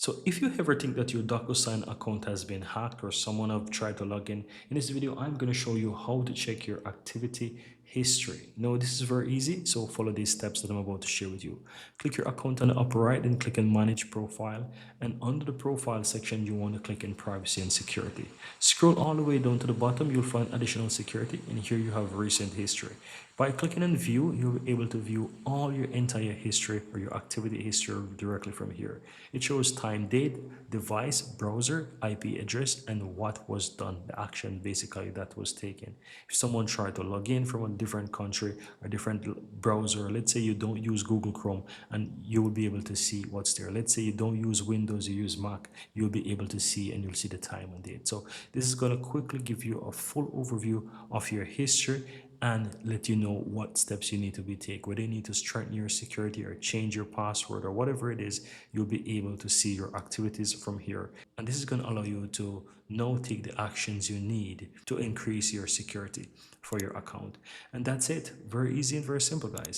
So if you ever think that your DocuSign account has been hacked or someone have tried to log in this video, I'm going to show you how to check your activity history. Now, this is very easy, so follow these steps that I'm about to share with you. Click your account on the upper right, then click on Manage Profile. And under the Profile section, you want to click in Privacy and Security. Scroll all the way down to the bottom, you'll find Additional Security, and here you have Recent History. By clicking on View, you'll be able to view all your entire history or your activity history directly from here. It shows time, date, device, browser, IP address, and what was done, the action basically that was taken. If someone tried to log in from a different country or different browser, let's say you don't use Google Chrome, and you will be able to see what's there. Let's say you don't use Windows, you use Mac, you'll be able to see and you'll see the time and date. So this is going to quickly give you a full overview of your history and let you know what steps you need to be take, whether you need to strengthen your security or change your password or whatever it is. You'll be able to see your activities from here, and this is going to allow you to now take the actions you need to increase your security for your account. And that's it. Very easy and very simple, guys.